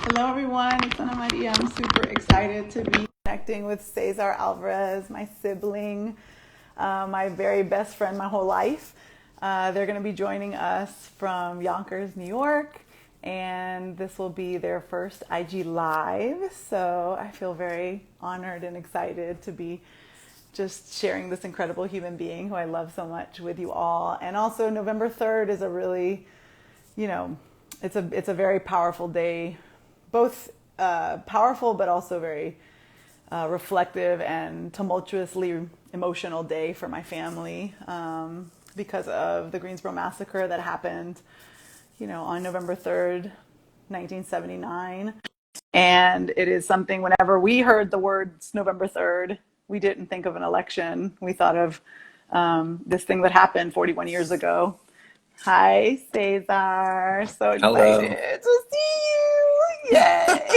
Hello, everyone. It's Ana Maria. I'm super excited to be connecting with Cesar Alvarez, my sibling, my very best friend my whole life. They're going to be joining us from Yonkers, New York, and this will be their first IG Live. So I feel very honored and excited to be just sharing this incredible human being who I love so much with you all. And also, November 3rd is a really, you know, it's a very powerful day, both powerful but also very reflective and tumultuously emotional day for my family because of the Greensboro Massacre that happened, on November 3rd, 1979. And it is something, whenever we heard the words November 3rd, we didn't think of an election. We thought of this thing that happened 41 years ago. Hi, Cesar. So Hello. excited to see you. Yay.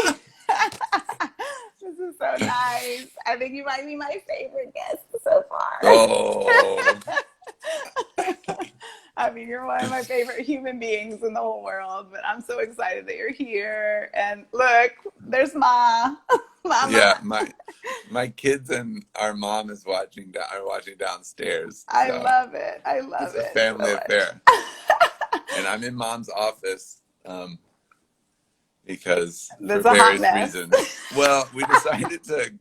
This is so nice. I think you might be my favorite guest so far. Oh, I mean, you're one of my favorite human beings in the whole world, but I'm so excited that you're here. And look, there's yeah. Mama. My kids and our mom is are watching downstairs. I So love it. I love it's a it so family affair, much. and I'm in mom's office because for There's a hot various mess. reasons. Well, we decided to.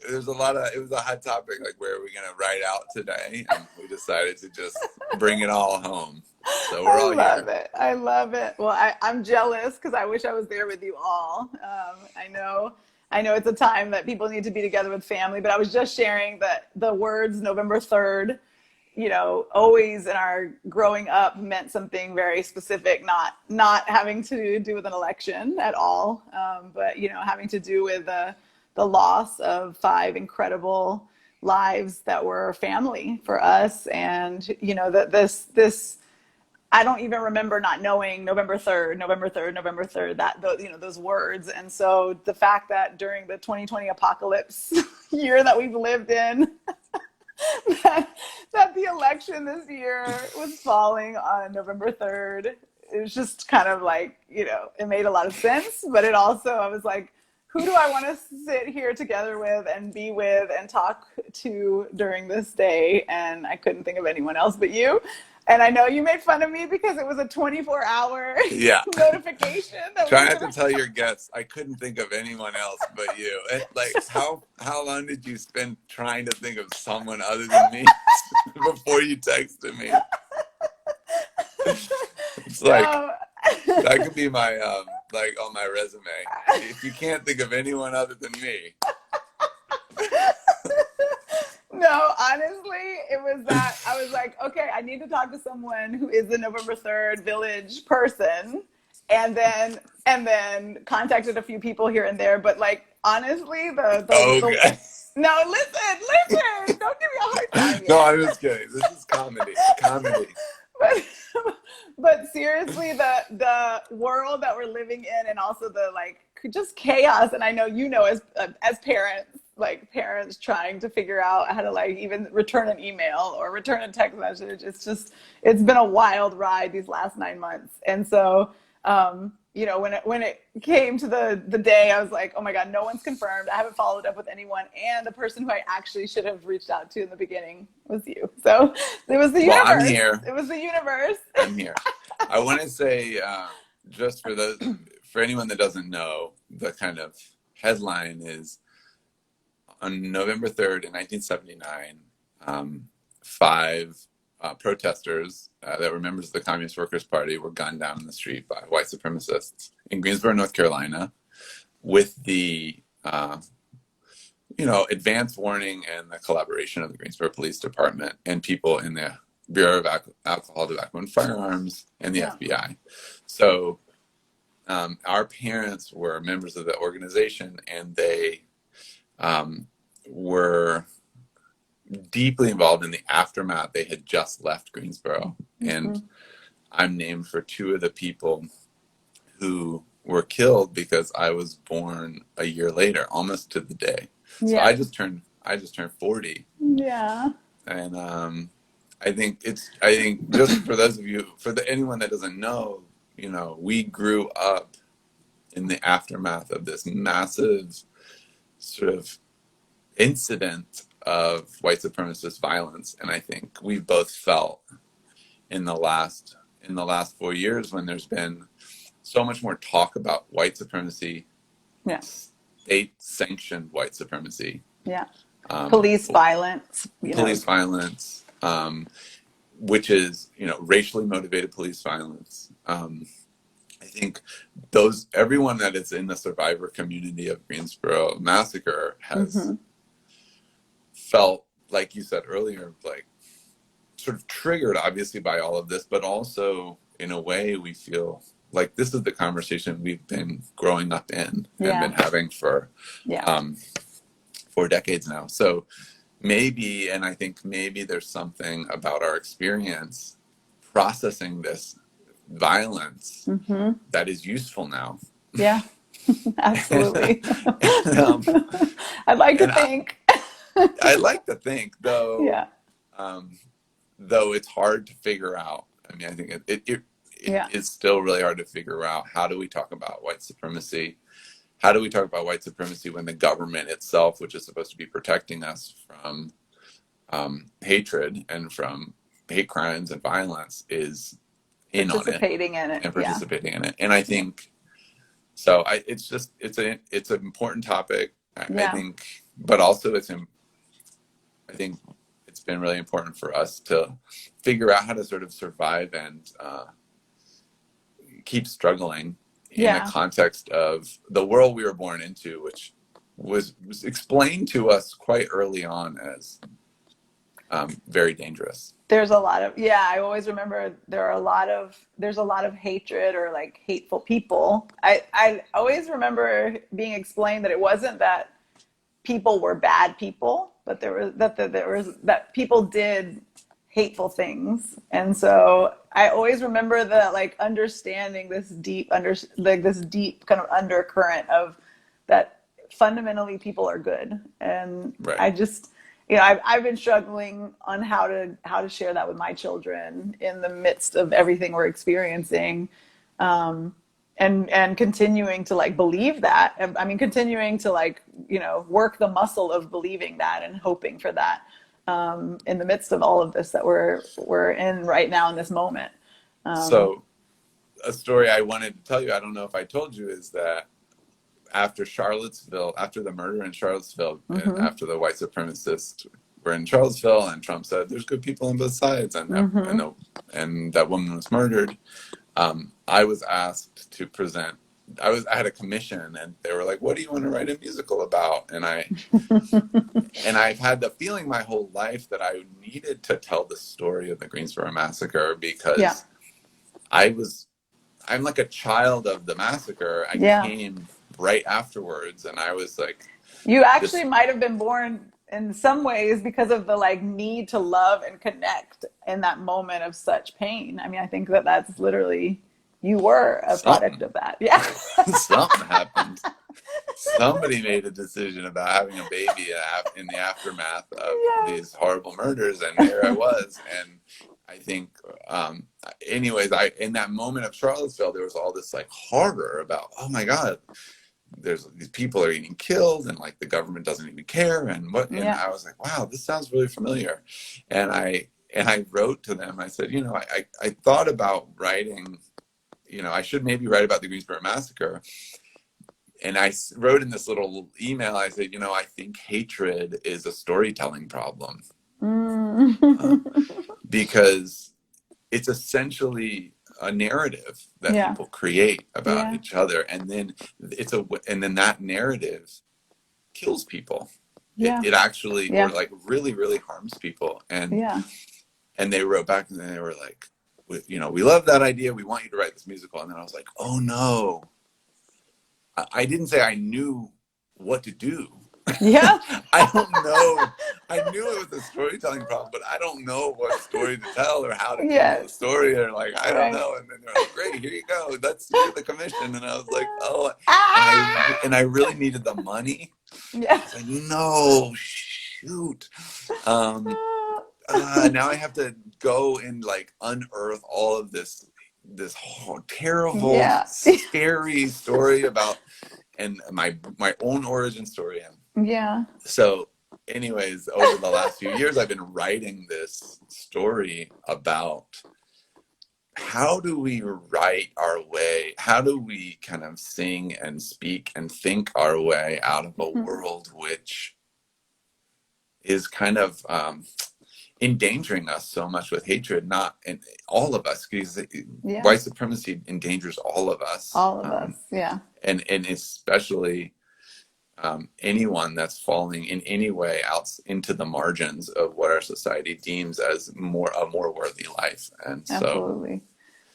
There's a lot of it was a hot topic, like where are we gonna write out today, and we decided to just bring it all home. So we're I all love here. it. I love it. Well, I'm jealous because I wish I was there with you all. I know it's a time that people need to be together with family, but I was just sharing that the words November 3rd, always in our growing up meant something very specific, not having to do with an election at all, but having to do with the loss of five incredible lives that were family for us, and that this I don't even remember not knowing November 3rd, November 3rd, November 3rd, those words. And so the fact that during the 2020 apocalypse year that we've lived in, that the election this year was falling on November 3rd, it was just kind of like, it made a lot of sense. But it also, I was like, who do I want to sit here together with and be with and talk to during this day? And I couldn't think of anyone else but you. And I know you made fun of me because it was a 24-hour Yeah. notification that we Try not to were. tell your guests. I couldn't think of anyone else but you. And like, how long did you spend trying to think of someone other than me before you texted me? It's like No. that could be my like on my resume. If you can't think of anyone other than me. No, honestly, it was that I was like, okay, I need to talk to someone who is the November 3rd village person, and then contacted a few people here and there. But like honestly, the Okay. no, listen, don't give me a hard time No, yet. I'm just kidding. This is comedy. Comedy. But but seriously, the world that we're living in, and also the like just chaos. And I know as parents, like parents trying to figure out how to like even return an email or return a text message. It's been a wild ride these last 9 months. And so when it came to the day, I was like, oh my God, no one's confirmed. I haven't followed up with anyone, and the person who I actually should have reached out to in the beginning was you. So it was the Well, I'm universe. here. It was the universe. I'm here. I want to say, just for anyone that doesn't know, the kind of headline is on November 3rd in 1979, five protesters that were members of the Communist Workers' Party were gunned down in the street by white supremacists in Greensboro, North Carolina, with the advance warning and the collaboration of the Greensboro Police Department and people in the Bureau of Alcohol, Tobacco, and Firearms and the Yeah. FBI. So our parents were members of the organization, and they were deeply involved in the aftermath. They had just left Greensboro, and I'm named for two of the people who were killed because I was born a year later, almost to the day. So Yeah. I just turned 40, Yeah. and I think just for those of you, anyone that doesn't know, we grew up in the aftermath of this massive sort of incident of white supremacist violence. And I think we've both felt in the last 4 years, when there's been so much more talk about white supremacy, Yeah. state-sanctioned white supremacy. Yeah. Police violence. Police violence, which is, racially motivated police violence. I think everyone that is in the survivor community of Greensboro Massacre has felt, like you said earlier, like sort of triggered, obviously, by all of this, but also in a way we feel like this is the conversation we've been growing up in and been having for 4 decades now. So maybe, and I think maybe there's something about our experience processing this violence that is useful now. Yeah, absolutely. I'd like to think. I like to think, though. Yeah. Though it's hard to figure out. I mean, I think it is still really hard to figure out, how do we talk about white supremacy? How do we talk about white supremacy when the government itself, which is supposed to be protecting us from hatred and from hate crimes and violence, is in on it and participating in it? And I think so. It's an important topic. I think, but also I think it's been really important for us to figure out how to sort of survive and keep struggling in the context of the world we were born into, which was explained to us quite early on as very dangerous. There's a lot of, I always remember there's a lot of hatred or like hateful people. I always remember being explained that it wasn't that people were bad people, but that people did hateful things. And so I always remember understanding this deep kind of undercurrent of that fundamentally people are good. And I just, I've been struggling on how to share that with my children in the midst of everything we're experiencing. And continuing to believe that. I mean, continuing to work the muscle of believing that and hoping for that in the midst of all of this that we're in right now in this moment. So a story I wanted to tell you, I don't know if I told you, is that after the murder in Charlottesville, and after the white supremacists were in Charlottesville, and Trump said there's good people on both sides, and that woman was murdered, I was asked to present. I had a commission, and they were like, "What do you want to write a musical about?" And I've had the feeling my whole life that I needed to tell the story of the Greensboro Massacre, because I'm like a child of the massacre. I came right afterwards, and I was like, you actually might have been born in some ways because of the need to love and connect in that moment of such pain. I mean, I think that's literally, you were a product of that. Yeah. Something happened. Somebody made a decision about having a baby in the aftermath of these horrible murders, and here I was. And I think, anyways, in that moment of Charlottesville, there was all this horror about, oh my God, these people are getting killed, and the government doesn't even care, and what. And I was like, wow, this sounds really familiar. And I wrote to them. I said, I thought about writing. I should maybe write about the Greensboro Massacre. And I wrote in this little email, I said, I think hatred is a storytelling problem. Because it's essentially a narrative that people create about each other. And then that narrative kills people. It actually really, really harms people. And they wrote back, and they were like, we love that idea. We want you to write this musical. And then I was like, oh no. I didn't say I knew what to do. Yeah. I don't know. I knew it was a storytelling problem, but I don't know what story to tell or how to tell the story, or I don't know. And then they're like, great, here you go. Let's do the commission. And I was like, oh, and I really needed the money. Yeah. I was like, no, shoot. Now I have to go and unearth all of this terrible, Yeah. scary story about, and my own origin story. And Yeah. so anyways, over the last few years, I've been writing this story about how do we write our way? How do we kind of sing and speak and think our way out of a world which is kind of endangering us so much with hatred? Not in all of us, because white supremacy endangers all of us. All of us, yeah. And especially anyone that's falling in any way out into the margins of what our society deems as a more worthy life. And absolutely.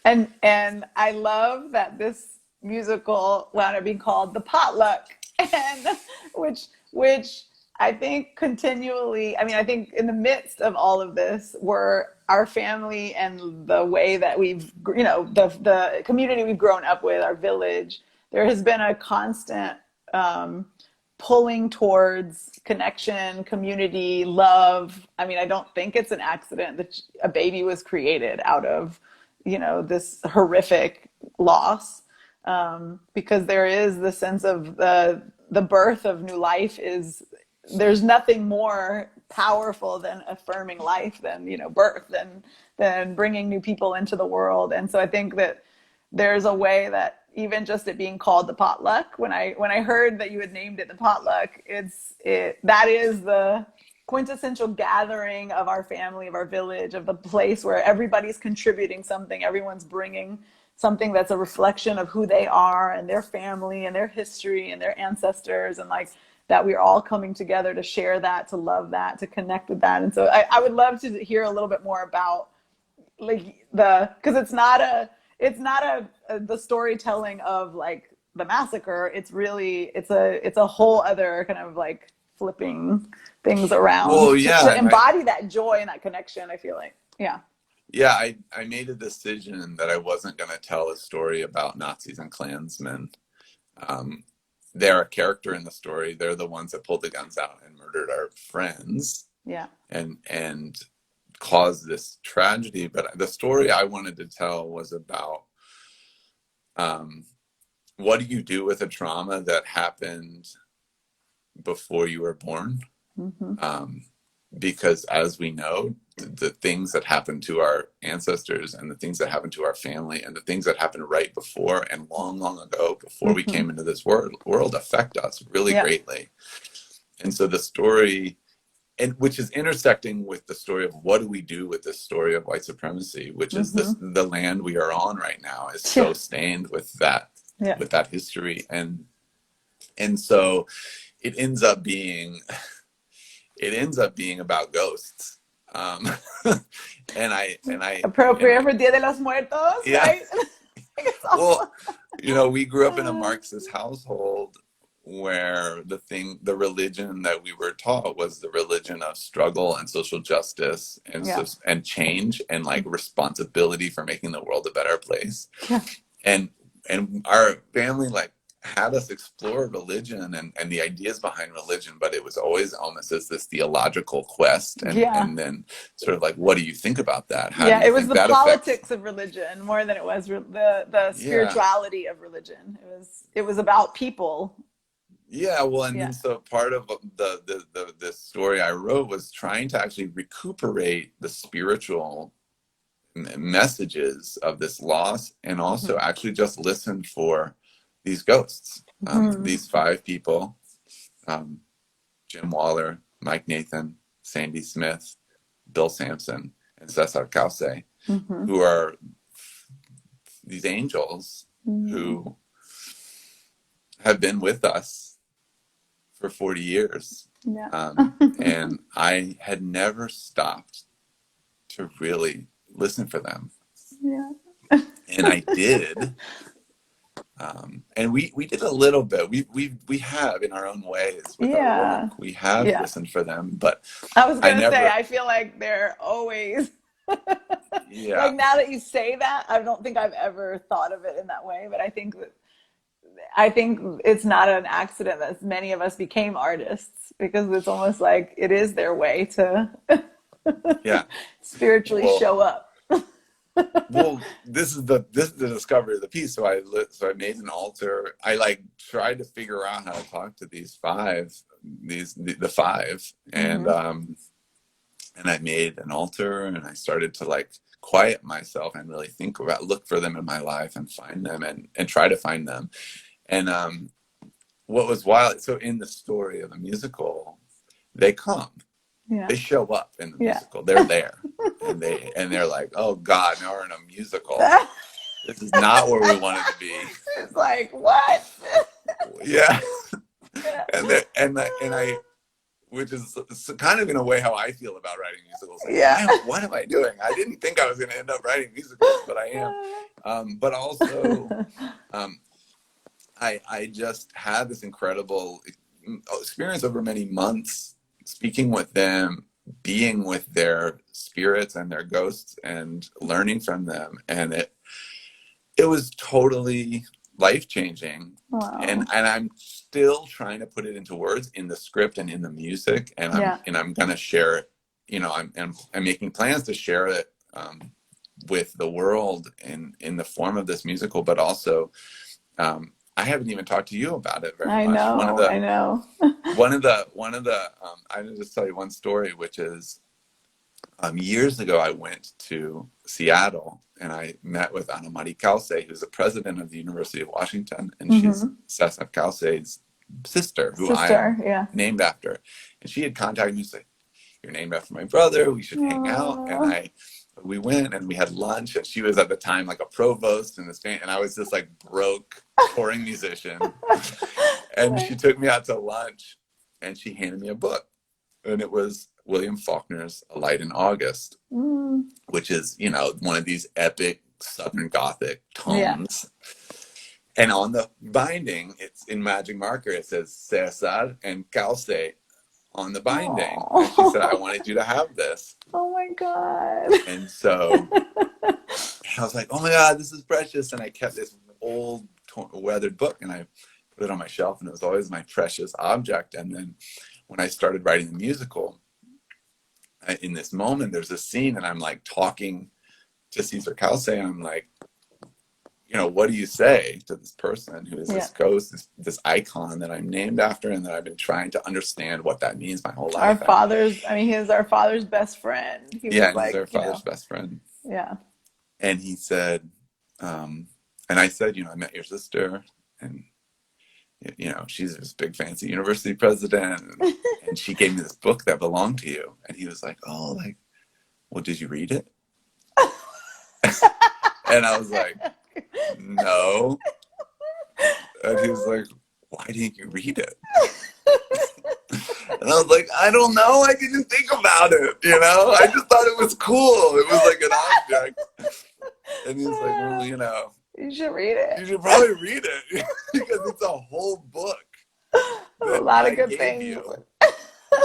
And I love that this musical wound up being called The Potluck, and which I think continually, I mean, I think in the midst of all of this, were our family and the way that we've, you know, the community we've grown up with, our village, there has been a constant pulling towards connection, community, love. I mean, I don't think it's an accident that a baby was created out of, you know, this horrific loss, because there is the sense of the birth of new life is, there's nothing more powerful than affirming life, than, you know, birth, than bringing new people into the world. And so I think that there's a way that even just it being called The Potluck, when I heard that you had named it The Potluck, that is the quintessential gathering of our family, of our village, of the place where everybody's contributing something, everyone's bringing something that's a reflection of who they are and their family and their history and their ancestors, and like that we're all coming together to share that, to love that, to connect with that. And so I would love to hear a little bit more about like because it's not the storytelling of like the massacre. It's really it's a whole other kind of like flipping things around to embody that joy and that connection, I feel like. I made a decision that I wasn't going to tell a story about Nazis and Klansmen. They're a character in the story. They're the ones that pulled the guns out and murdered our friends. And caused this tragedy. But the story I wanted to tell was about what do you do with a trauma that happened before you were born? Because as we know, the things that happened to our ancestors and the things that happened to our family and the things that happened right before and long, long ago before we came into this world affect us really greatly. And so the story, and which is intersecting with the story of what do we do with this story of white supremacy, which is the land we are on right now is so stained with that history. And so it ends up being about ghosts. And I appropriate for Dia de los Muertos, right? Well, you know, we grew up in a Marxist household where the religion that we were taught was the religion of struggle and social justice and change and like responsibility for making the world a better place. And our family like had us explore religion and the ideas behind religion, but it was always almost as this theological quest. And then sort of like, what do you think about that? How do you it was think the that politics of religion more than it was the spirituality of religion. It was about people. Then so part of the story I wrote was trying to actually recuperate the spiritual messages of this loss, and also actually just listen for these ghosts, these 5 people, Jim Waller, Mike Nathan, Sandy Smith, Bill Sampson, and Cesar Alvarez, who are these angels who have been with us for 40 years. And I had never stopped to really listen for them. And I did. And we did a little bit. We have in our own ways with our work. We have listened for them, but I was gonna say I feel like they're always like, now that you say that, I don't think I've ever thought of it in that way, but I think it's not an accident that many of us became artists, because it's almost like it is their way to spiritually show up. Well, this is the discovery of the piece. So I made an altar. I like tried to figure out how to talk to these five, the five, and I made an altar, and I started to like quiet myself and really think about, look for them in my life and find them, and try to find them. And what was wild, so in the story of the musical, they come. Yeah. They show up in the musical. They're there. and they're like, oh God, now we're in a musical. This is not where we wanted to be. It's like, what? Yeah. and I which is kind of in a way how I feel about writing musicals. Like, what am I doing? I didn't think I was going to end up writing musicals, but I am. But also, I just had this incredible experience over many months, speaking with them, being with their spirits and their ghosts, and learning from them, and it was totally life-changing. Wow. And I'm still trying to put it into words in the script and in the music, and I'm going to share it. You know, I'm making plans to share it with the world in the form of this musical, but also I haven't even talked to you about it very much. I know. One of the I'm going to just tell you one story, which is years ago I went to Seattle and I met with Ana Maria Calce, who's the president of the University of Washington, and she's Cesar Calce's sister, who I am named after. And she had contacted me and said, "You're named after my brother. We should hang out." And we went and we had lunch, and she was at the time like a provost in this band, and I was just like broke touring musician. And she took me out to lunch, and she handed me a book, and it was William Faulkner's A Light in August, which is, you know, one of these epic Southern Gothic tomes. And on the binding, it's in magic marker, it says Cesar and Calce on the binding. And she said, "I wanted you to have this." Oh my God. And so I was like, "Oh my God, this is precious." And I kept this old weathered book, and I put it on my shelf, and it was always my precious object. And then when I started writing the musical, in this moment, there's a scene, and I'm like talking to Cesar Calce, and I'm like, you know, what do you say to this person who is this ghost, this icon that I'm named after, and that I've been trying to understand what that means my whole life. He's our father's best friend. He's our father's best friend. Yeah. And he said, and I said, you know, I met your sister, and you know, she's this big fancy university president, and she gave me this book that belonged to you. And he was like, "Oh, like, well, did you read it?" And I was like, "No." And he was like, "Why didn't you read it?" And I was like, "I don't know. I didn't think about it. You know, I just thought it was cool. It was like an object." And he's like, "Well, you know, you should read it. You should probably read it because it's a whole book. A lot of good things.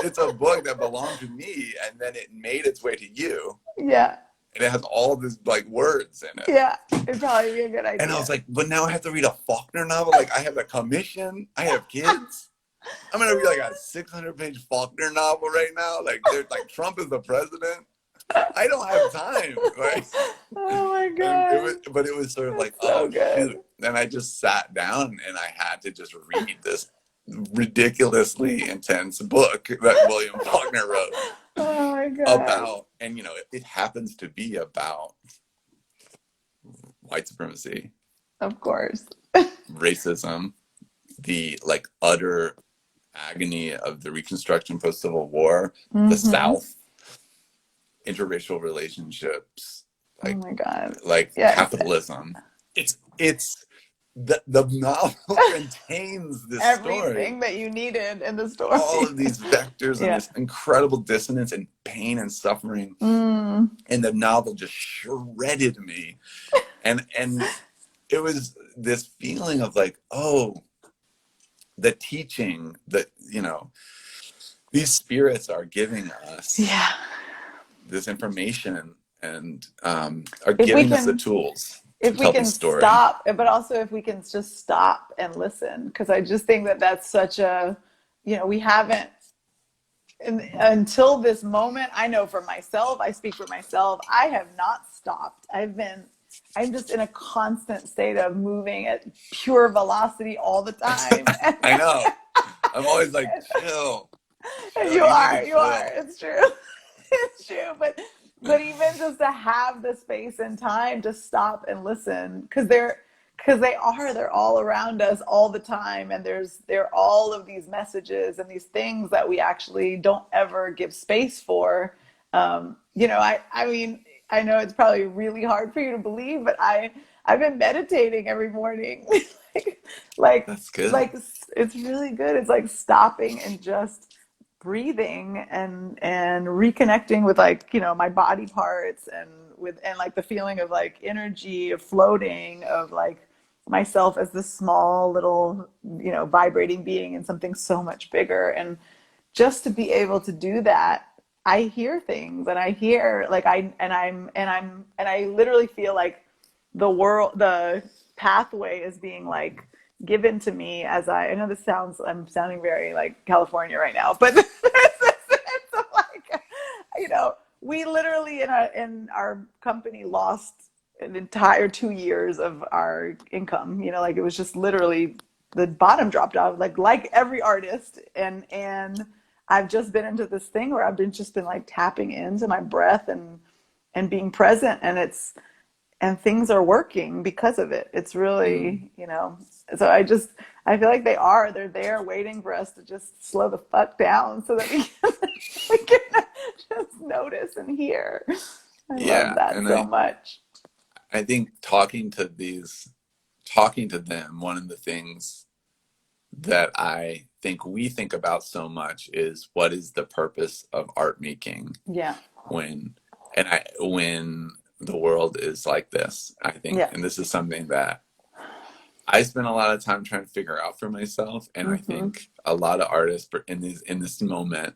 It's a book that belonged to me, and then it made its way to you. Yeah. And it has all these like words in it. Yeah, it'd probably be a good idea. And I was like, but now I have to read a Faulkner novel. Like, I have a commission. I have kids. I'm gonna read like a 600-page Faulkner novel right now. Like, there's like Trump is the president. I don't have time. Like, oh my God. But it was sort of like, so good. Shoot. And I just sat down and I had to just read this ridiculously intense book that William Faulkner wrote. Oh my God. About, and you know, it happens to be about white supremacy. Of course. Racism, the like utter agony of the Reconstruction post-Civil War, the South, interracial relationships, like, oh my God, like capitalism. It's the novel contains this everything that you needed in the story. All of these vectors and this incredible dissonance and pain and suffering. And the novel just shredded me. And it was this feeling of like, oh, the teaching that, you know, these spirits are giving us this information and are giving us the tools. If we can stop, but also if we can just stop and listen, because I just think that that's such a, you know, we haven't, and until this moment, I know for myself, I speak for myself, I have not stopped. I'm just in a constant state of moving at pure velocity all the time. I know. I'm always like, chill. You You need are, to you are. chill. It's true. It's true. But even just to have the space and time to stop and listen, they're all around us all the time, and there are all of these messages and these things that we actually don't ever give space for. I mean, I know it's probably really hard for you to believe, but I've been meditating every morning. like, like, That's good. like it's really good. It's like stopping and just breathing and reconnecting with, like, my body parts, and like the feeling of like energy, of floating, of like myself as this small little, vibrating being in something so much bigger. And just to be able to do that, I hear things, and I hear like I literally feel like the pathway is being like given to me as I know I'm sounding very like California right now, but there's this sense of like, we literally in our company lost an entire 2 years of our income. Like it was just literally the bottom dropped out, like every artist. And I've just been into this thing where just been like tapping into my breath and being present, and things are working because of it. It's really, so I feel like they're there waiting for us to just slow the fuck down so that we can just notice and hear. I love that And so much. I think talking to them, one of the things that I think we think about so much is, what is the purpose of art making? Yeah. When the world is like this, I think, Yeah. and this is something that I spend a lot of time trying to figure out for myself. And I think a lot of artists in this moment,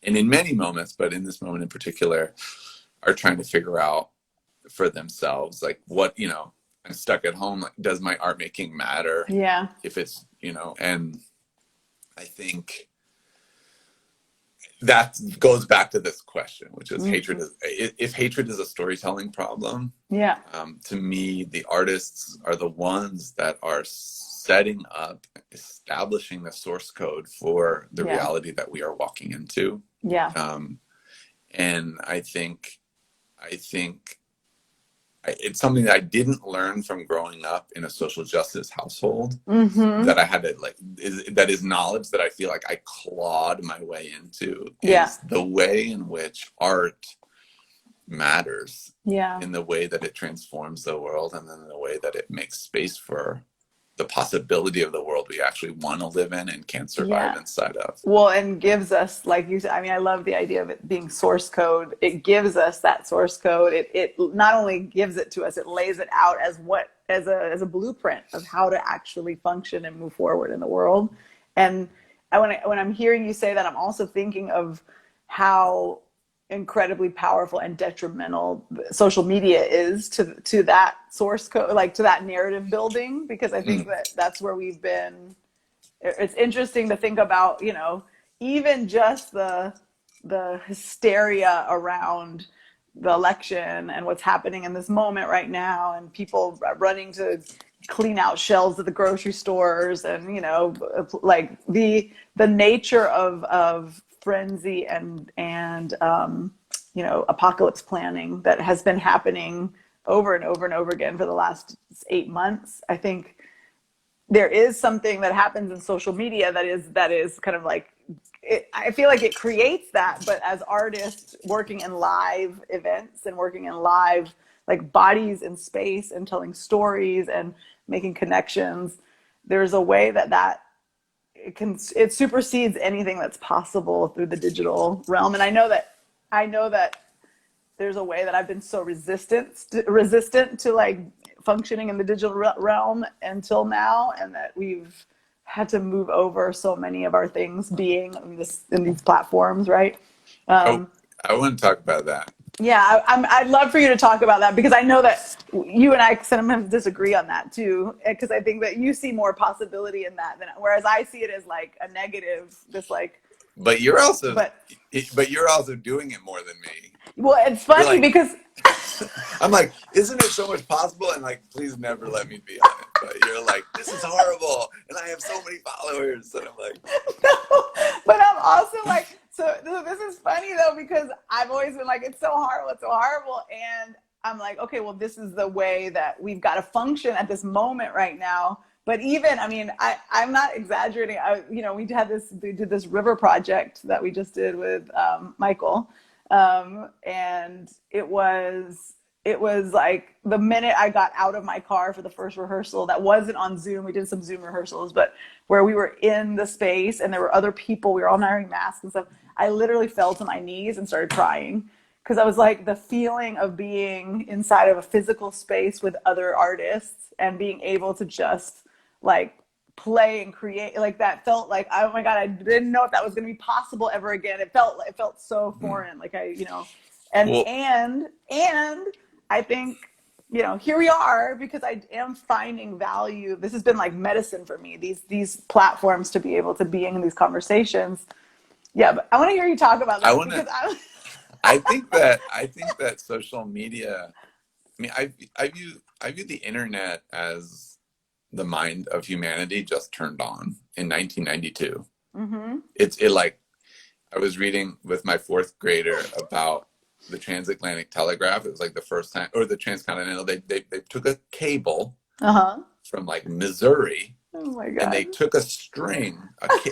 and in many moments, but in this moment in particular, are trying to figure out for themselves, like, what, I'm stuck at home. Like, does my art making matter? Yeah. If it's, and I think that goes back to this question, which is if hatred is a storytelling problem. Yeah. To me, the artists are the ones that are setting up, establishing the source code for the reality that we are walking into. Yeah. And I think it's something that I didn't learn from growing up in a social justice household, that I had to that is knowledge that I feel like I clawed my way into, is the way in which art matters, in the way that it transforms the world, and then the way that it makes space for the possibility of the world we actually want to live in and can survive inside of. Well, and gives us, like you said, I mean, I love the idea of it being source code. It gives us that source code. It not only gives it to us, it lays it out as a blueprint of how to actually function and move forward in the world. And when I'm hearing you say that, I'm also thinking of how incredibly powerful and detrimental social media is to that source code, like to that narrative building, because I think that's where we've been. It's interesting to think about, even just the hysteria around the election and what's happening in this moment right now, and people running to clean out shelves at the grocery stores, and like the nature of frenzy and apocalypse planning that has been happening over and over and over again for the last 8 months. I think there is something that happens in social media that is kind of like, I feel like it creates that, but as artists working in live events and working in live, like, bodies in space and telling stories and making connections, there's a way that it supersedes anything that's possible through the digital realm. And I know that there's a way that I've been so resistant to like functioning in the digital realm until now, and that we've had to move over so many of our things being in these platforms, right? I want to talk about that. Yeah, I'd love for you to talk about that, because I know that you and I sometimes disagree on that too, because I think that you see more possibility in that whereas I see it as like a negative, this like but you're also But doing it more than me. well, it's funny like, because I'm like, isn't it so much possible? And like, please never let me be on it. But you're like, this is horrible, and I have so many followers, and I'm like, no, but I'm also like, so this is funny though, because I've always been like, it's so horrible, and I'm like, okay, well, this is the way that we've got to function at this moment right now. But even, I mean, I'm not exaggerating. We did this river project that we just did with Michael, and it was like the minute I got out of my car for the first rehearsal, that wasn't on Zoom. We did some Zoom rehearsals, but where we were in the space and there were other people, we were all wearing masks and stuff. I literally fell to my knees and started crying because I was like, the feeling of being inside of a physical space with other artists and being able to just like play and create, like that felt like, oh my God, I didn't know if that was going to be possible ever again. It felt so foreign. Like well, and I think, here we are, because I am finding value. This has been like medicine for me, these platforms, to be able to be in these conversations. Yeah, but I want to hear you talk about that because I think that social media, I mean, I view the internet as the mind of humanity just turned on in 1992. Mm-hmm. It like, I was reading with my fourth grader about the Transatlantic Telegraph. It was like the first time, or the Transcontinental. They took a cable from like Missouri. Oh my God. And they took a string,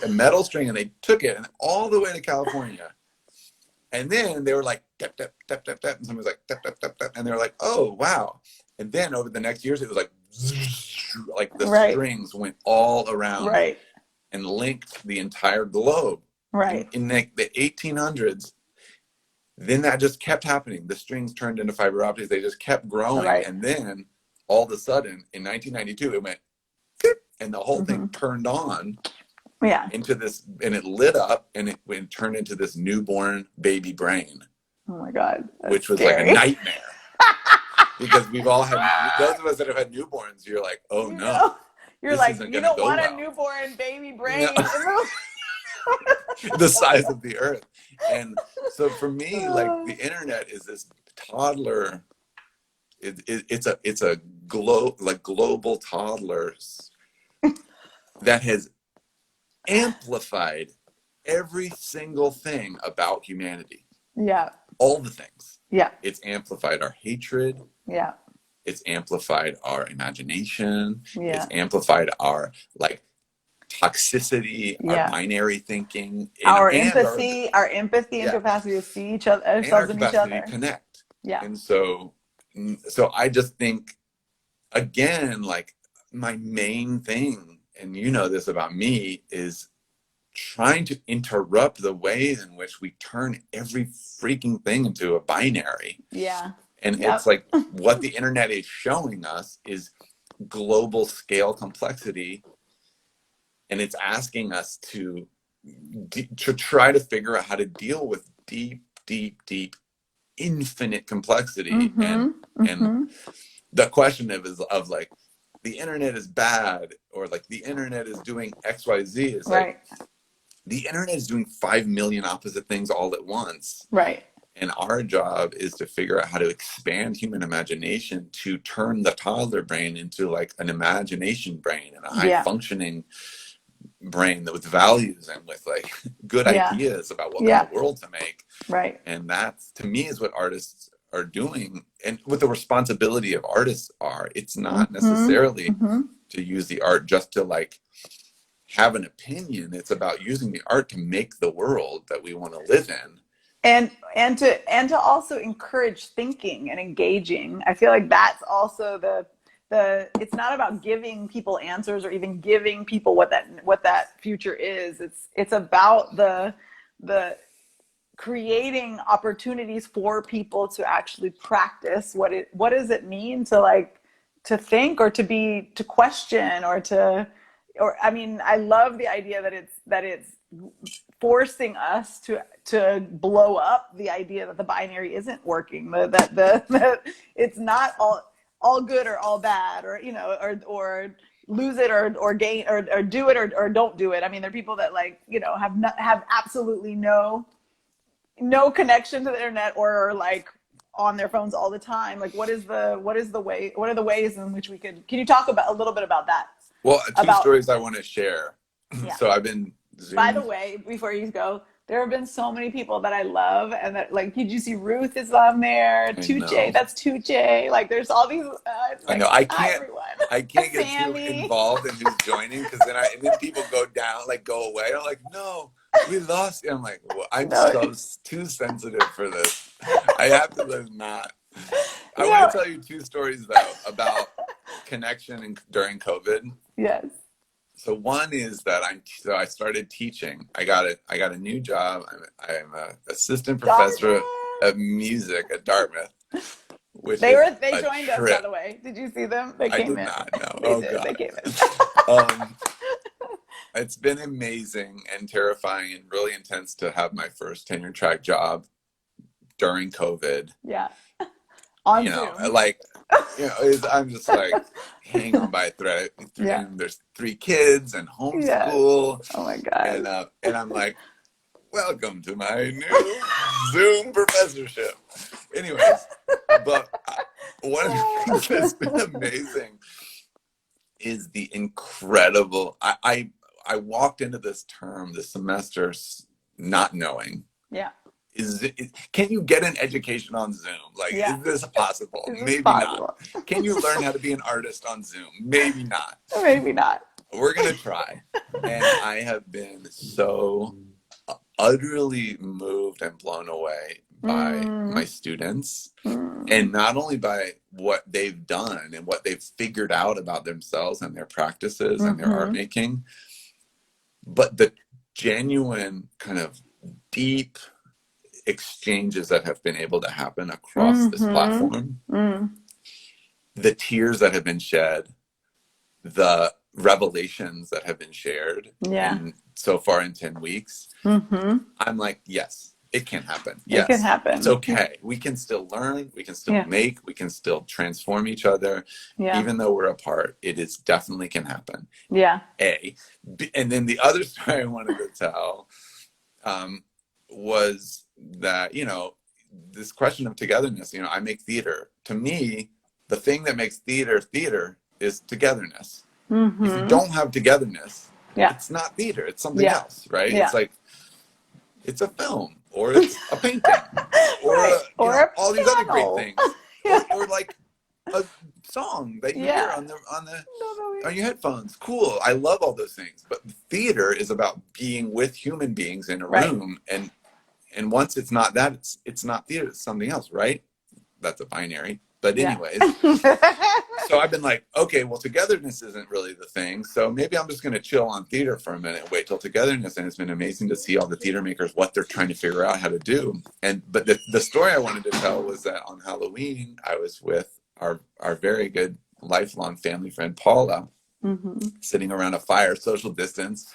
a metal string, and they took it and all the way to California. And then they were like, tap, tap, tap, tap, tap. And someone was like, tap, tap, tap, tap. And they were like, oh, wow. And then over the next years, it was like the strings went all around and linked the entire globe. Right. In the 1800s, then that just kept happening. The strings turned into fiber optics. They just kept growing. Right. And then all of a sudden, in 1992, it went, and the whole thing turned on into this, and it lit up, and it turned into this newborn baby brain. Oh my God. Which was scary. like a nightmare. Because we've all had, those of us that have had newborns, you're like, oh no. You're like, you don't want a newborn baby brain. No. The size of the earth. And so for me, like, the internet is this toddler. It's a global toddlers that has amplified every single thing about humanity. Yeah. All the things. Yeah. It's amplified our hatred. Yeah. It's amplified our imagination. Yeah. It's amplified our like toxicity, our binary thinking, our empathy, and capacity to see each other, ourselves and each other. To connect. Yeah. And so I just think, again, like, my main thing, and you know this about me, is trying to interrupt the ways in which we turn every freaking thing into a binary. Yeah. And it's like, what the internet is showing us is global scale complexity. And it's asking us to try to figure out how to deal with deep, deep, deep, infinite complexity. And the question of like, the internet is bad, or like the internet is doing XYZ. Is like, the internet is doing 5 million opposite things all at once. Right. And our job is to figure out how to expand human imagination to turn the toddler brain into like an imagination brain and a high functioning brain with values and with like good ideas about what kind of world to make. Right. And that's, to me, is what artists are doing, and what the responsibility of artists are. It's not necessarily to use the art just to like have an opinion. It's about using the art to make the world that we want to live in. And to also encourage thinking and engaging. I feel like that's also the it's not about giving people answers or even giving people what that future is. It's about the creating opportunities for people to actually practice what does it mean to think, or to question, or I mean, I love the idea that it's forcing us to blow up the idea that the binary isn't working, that it's not all good or all bad, or lose it or gain or do it or don't do it. I mean, there are people that like, you know, have absolutely no connection to the internet or are like on their phones all the time. Like, what are the ways in which can you talk about a little bit about that? Well, two stories I want to share. Yeah. So I've been Zoom. By the way, before you go, there have been so many people that I love, and that, like, did you see Ruth is on there? Tuche, that's Tuche. Like, there's all these. Like, I know. I can't get too involved in who's joining, because then people go down, like go away. I'm like, no, we lost. I'm like, well, I'm so too sensitive for this. I have to not. I want to tell you two stories though about connection during COVID. Yes. So one is that I started teaching. I got a new job. I'm an assistant professor of music at Dartmouth. Which they joined us, by the way. Did you see them? They came in. I did not know. God. They came in. It's been amazing and terrifying and really intense to have my first tenure track job during COVID. Yeah. On Zoom. I'm just like hanging on by a thread. Yeah. And there's 3 kids and homeschool. Oh my God. And I'm like, welcome to my new Zoom professorship. Anyways, but one of the things that's been amazing is the incredible. I walked into this semester not knowing. Yeah. Can you get an education on Zoom? Like, is this possible? Maybe not. Can you learn how to be an artist on Zoom? Maybe not. Maybe not. We're going to try. And I have been so utterly moved and blown away by my students. And not only by what they've done and what they've figured out about themselves and their practices and their art making, but the genuine kind of deep exchanges that have been able to happen across this platform, the tears that have been shed, the revelations that have been shared so far in 10 weeks, I'm like, yes, it can happen. Yes, it can happen. It's okay. We can still learn. We can still make. We can still transform each other. Even though we're apart, definitely can happen. Yeah. And then the other story I wanted to tell was that, this question of togetherness. I make theater. To me, the thing that makes theater is togetherness. If you don't have togetherness, it's not theater. It's something else, right? It's like, it's a film, or it's a painting, or all these other great things, or like a song that you hear on your headphones. Cool. I love all those things. But theater is about being with human beings in a room, and once it's not that, it's not theater. It's something else, right? That's a binary. But anyways, so I've been like, okay, well, togetherness isn't really the thing. So maybe I'm just going to chill on theater for a minute, wait till togetherness. And it's been amazing to see all the theater makers, what they're trying to figure out how to do. But the story I wanted to tell was that on Halloween, I was with our very good lifelong family friend, Paula, sitting around a fire, social distance.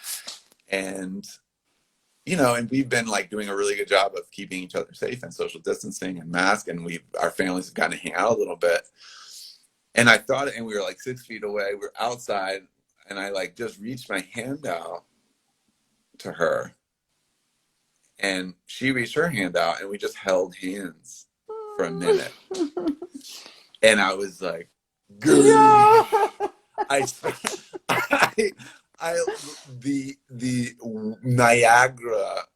And and we've been like doing a really good job of keeping each other safe and social distancing and mask. And our families have gotten to hang out a little bit. And and we were like 6 feet away. We're outside, and I like just reached my hand out to her, and she reached her hand out, and we just held hands for a minute. And I was like, "Good." The Niagara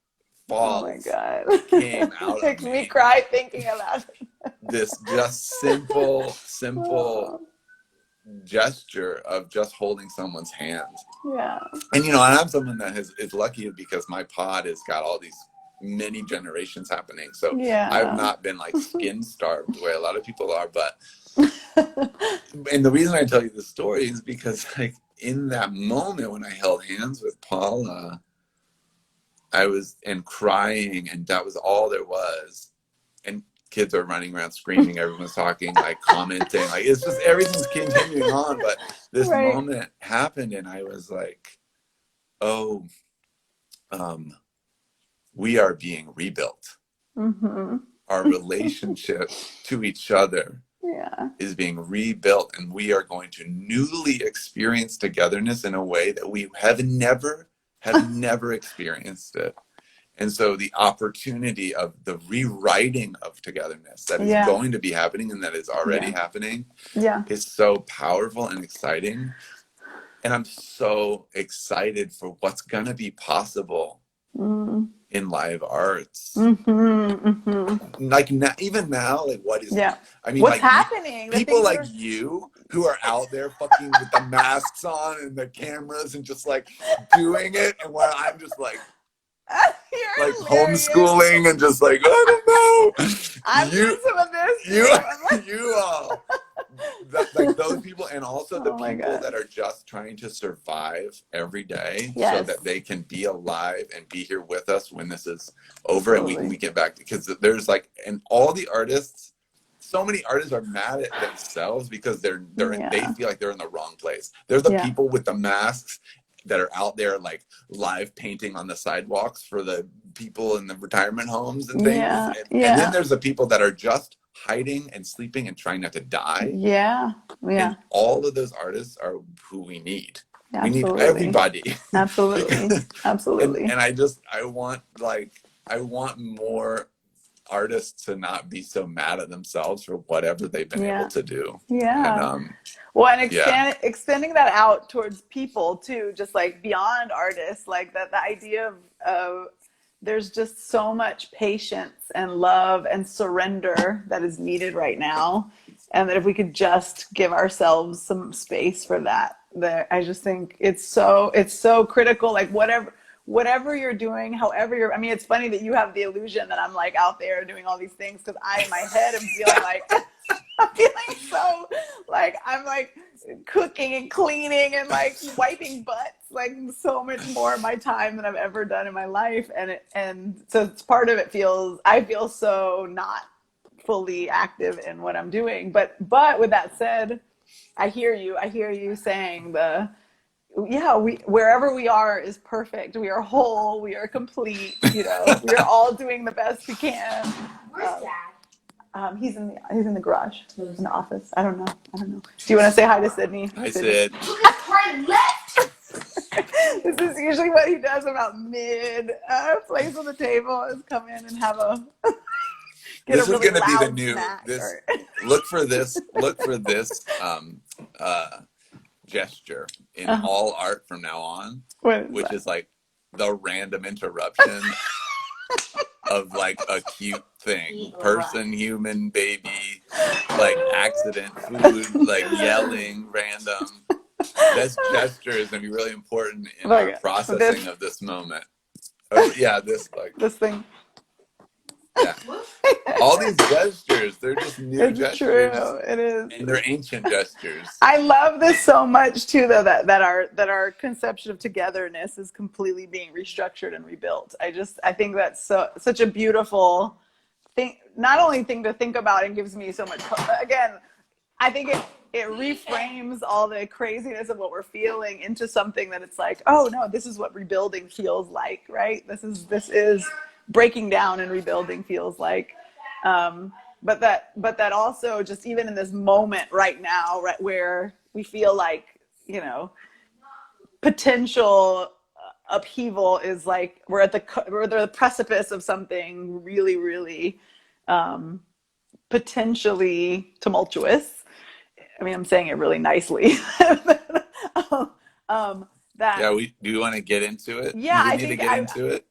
Falls came out. Makes me cry thinking about it. This just simple gesture of just holding someone's hand. Yeah. And and I'm someone that is lucky because my pod has got all these many generations happening. So I've not been like skin starved the way a lot of people are. But and the reason I tell you this story is because like in that moment when I held hands with Paula, I was crying, and that was all there was. And kids are running around screaming, everyone's talking, like commenting, like it's just everything's continuing on. But this moment happened, and I was like, oh, we are being rebuilt. Our relationship to each other Yeah. is being rebuilt, and we are going to newly experience togetherness in a way that we have never experienced it. And so the opportunity of the rewriting of togetherness that is going to be happening and that is already happening is so powerful and exciting. And I'm so excited for what's going to be possible in live arts. Like even now, like what is, I mean, what's like happening? People like you who are out there fucking with the masks on and the cameras and just like doing it. And while I'm just like homeschooling and just like, I don't know. I'm doing some of this. You all. Like those people, and also the people that are just trying to survive every day so that they can be alive and be here with us when this is over and we get back, because there's like, and all the artists, so many artists are mad at themselves because they feel like they're in the wrong place. They're the people with the masks that are out there like live painting on the sidewalks for the people in the retirement homes and things. And then there's the people that are just hiding and sleeping and trying not to die. And all of those artists are who we need. We need everybody. Absolutely. And I want more artists to not be so mad at themselves for whatever they've been able to do. And, extending that out towards people too, just like beyond artists, like that the idea of there's just so much patience and love and surrender that is needed right now, and that if we could just give ourselves some space for that, I just think it's so critical. Like whatever you're doing, however you're, I mean, it's funny that you have the illusion that I'm like out there doing all these things, because I in my head am feeling like I'm feeling so like I'm like cooking and cleaning and like wiping butts like so much more of my time than I've ever done in my life, and so it's part of it I feel so not fully active in what I'm doing, but with that said, I hear you saying wherever we are is perfect. We are whole. We are complete. We are all doing the best we can. Where's Dad? He's in the garage, in the office. I don't know. Do you want to say hi to Sydney? Hi, Sid. This is usually what he does about mid place on the table, is come in and have a this is going to be the new look for this gesture in all art from now on, which is like the random interruption of like a cute thing, person, human, baby, like accident, food, like yelling, random. This gesture is going to be really important in our processing of this moment. This thing. Yeah. All these gestures, they're just new gestures. It's true. It is. And they're ancient gestures. I love this so much too, though, that our conception of togetherness is completely being restructured and rebuilt. I think that's such a beautiful thing, not only thing to think about, and gives me so much again, I think it reframes all the craziness of what we're feeling into something that it's like, oh no, this is what rebuilding feels like, right? This is breaking down and rebuilding feels like, but that also, just even in this moment right now, right where we feel like, potential upheaval is like we're at the precipice of something really, really potentially tumultuous. I mean, I'm saying it really nicely. Do you want to get into it? Yeah, I think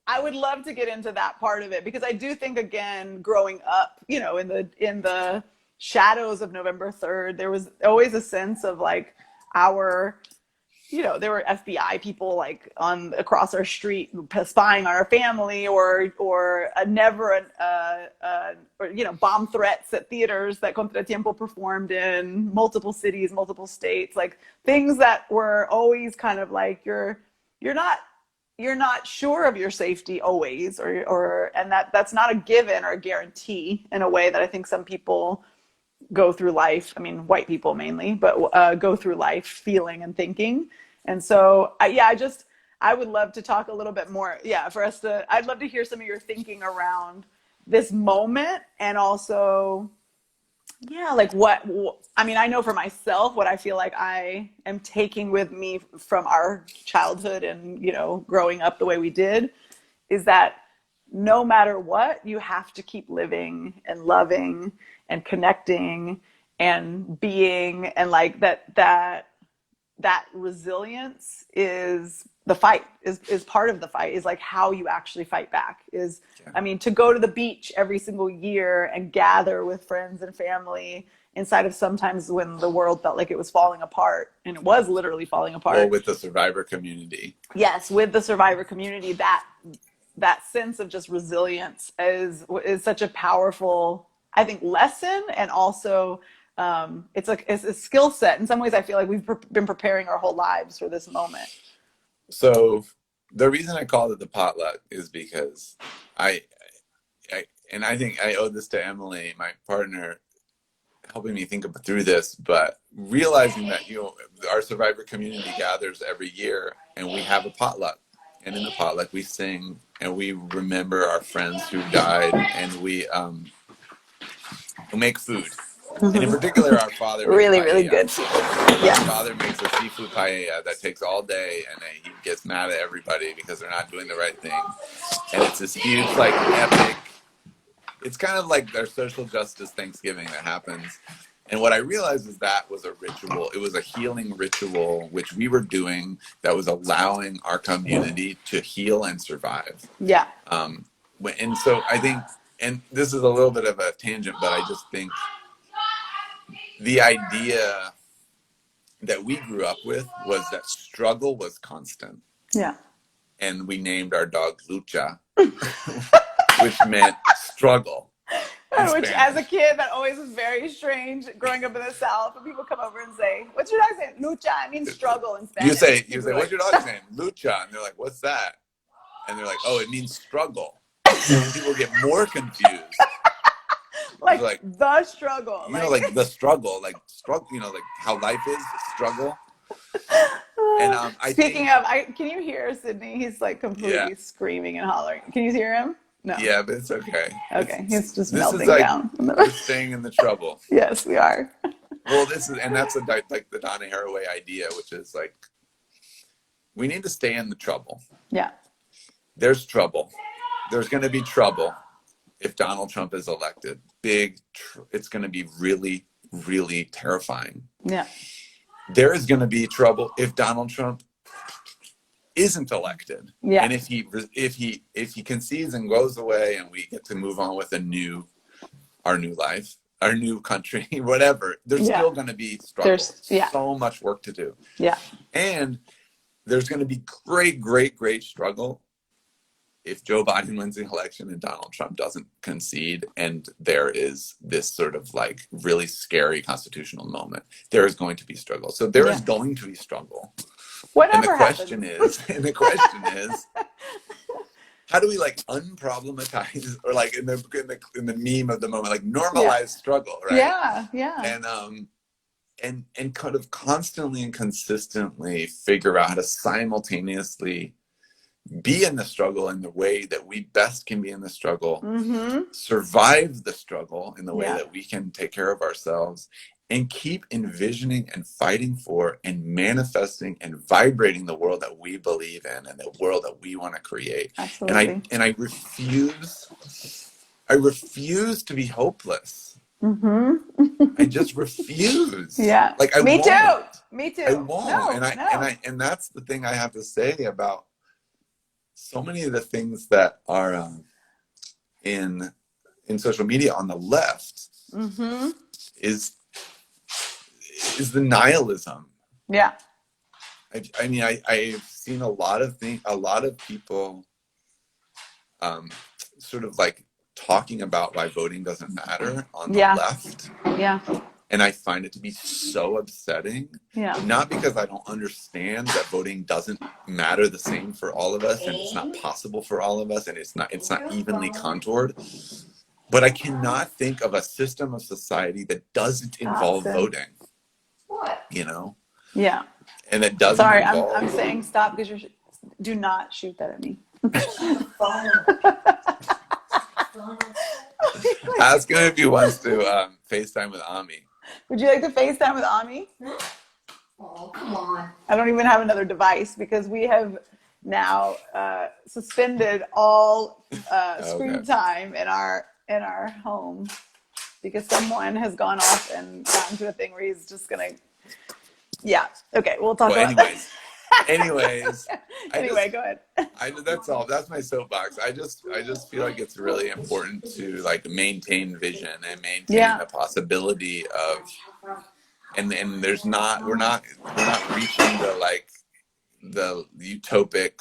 I would love to get into that part of it, because I do think, again, growing up, in the shadows of November 3rd, there was always a sense of like there were FBI people like across our street spying on our family, or bomb threats at theaters that Contratiempo performed in multiple cities, multiple states, like things that were always kind of like you're not sure of your safety always, and that's not a given or a guarantee in a way that I think some people go through life, I mean, white people mainly, but go through life feeling and thinking. And so, I would love to talk a little bit more. Yeah, I'd love to hear some of your thinking around this moment, and also Yeah, like I mean, I know for myself what I feel like I am taking with me from our childhood and, growing up the way we did is that no matter what, you have to keep living and loving and connecting and being, and like that resilience is the fight, is part of the fight, is like how you actually fight back is, I mean, to go to the beach every single year and gather with friends and family inside of sometimes when the world felt like it was falling apart, and it was literally falling apart. Well, with the survivor community. Yes, with the survivor community, that sense of just resilience is such a powerful, I think, lesson, and also it's a skill set. In some ways, I feel like we've been preparing our whole lives for this moment. So the reason I called it the potluck is because I think I owe this to Emily, my partner, helping me think through this, but realizing that, our survivor community gathers every year and we have a potluck. And in the potluck, we sing and we remember our friends who died, and we make food. And in particular, our father makes really good food. Yes. Our father makes a seafood paella that takes all day, and he gets mad at everybody because they're not doing the right thing. And it's this huge, like, epic. It's kind of like their social justice Thanksgiving that happens. And what I realized is that was a ritual. It was a healing ritual, which we were doing, that was allowing our community to heal and survive. Yeah. And so I think, and this is a little bit of a tangent, but I just think the idea that we grew up with was that struggle was constant. Yeah. And we named our dog Lucha, which meant struggle. Which, as a kid, that always was very strange growing up in the South. When people come over and say, "What's your dog's name?" Lucha. I mean struggle in Spanish. You say, "What's your dog's name?" Lucha. And they're like, "What's that?" And they're like, "Oh, it means struggle." And people get more confused. like the struggle. Like the struggle, like how life is, struggle. And Speaking of, can you hear Sydney? He's like completely screaming and hollering. Can you hear him? No. Yeah, but it's okay. Okay, he's just melting down. We're staying in the trouble. Yes, we are. Well, that's like the Donna Haraway idea, which is like, we need to stay in the trouble. Yeah. There's trouble. There's going to be trouble if Donald Trump is elected. It's going to be really, really terrifying. Yeah. There is going to be trouble if Donald Trump isn't elected. Yeah. And if he concedes and goes away, and we get to move on with our new life, our new country, whatever, there's still going to be struggle. There's so much work to do. Yeah. And there's going to be great, great, great struggle if Joe Biden wins the election and Donald Trump doesn't concede, and there is this sort of like really scary constitutional moment. There is going to be struggle. So there is going to be struggle. Whatever and the question is, how do we like unproblematize, or like in the meme of the moment, like normalize struggle, right? Yeah, yeah. And kind of constantly and consistently figure out how to simultaneously be in the struggle in the way that we best can be in the struggle, survive the struggle in the way that we can take care of ourselves, and keep envisioning and fighting for and manifesting and vibrating the world that we believe in and the world that we want to create. Absolutely. And I refuse to be hopeless. I just refuse. Yeah. Like Me too. I won't. No, and that's the thing I have to say about so many of the things that are in social media on the left is the nihilism. Yeah. I mean, I've seen a lot of people sort of like talking about why voting doesn't matter on the left. Yeah. And I find it to be so upsetting. Yeah. Not because I don't understand that voting doesn't matter the same for all of us, and it's not possible for all of us, and it's not evenly contoured. But I cannot think of a system of society that doesn't involve voting. What? Yeah. And that doesn't. Sorry, involve... I'm saying stop because do not shoot that at me. Ask him if he wants to FaceTime with Ami. Would you like to FaceTime with Ami? Oh, come on. I don't even have another device because we have now suspended all screen time in our home because someone has gone off and gotten to a thing where he's just gonna. Yeah. Okay. We'll talk about that. Anyways. Anyway, go ahead. That's all. That's my soapbox. I just feel like it's really important to like maintain vision and maintain the possibility of, and there's not, we're not reaching the utopic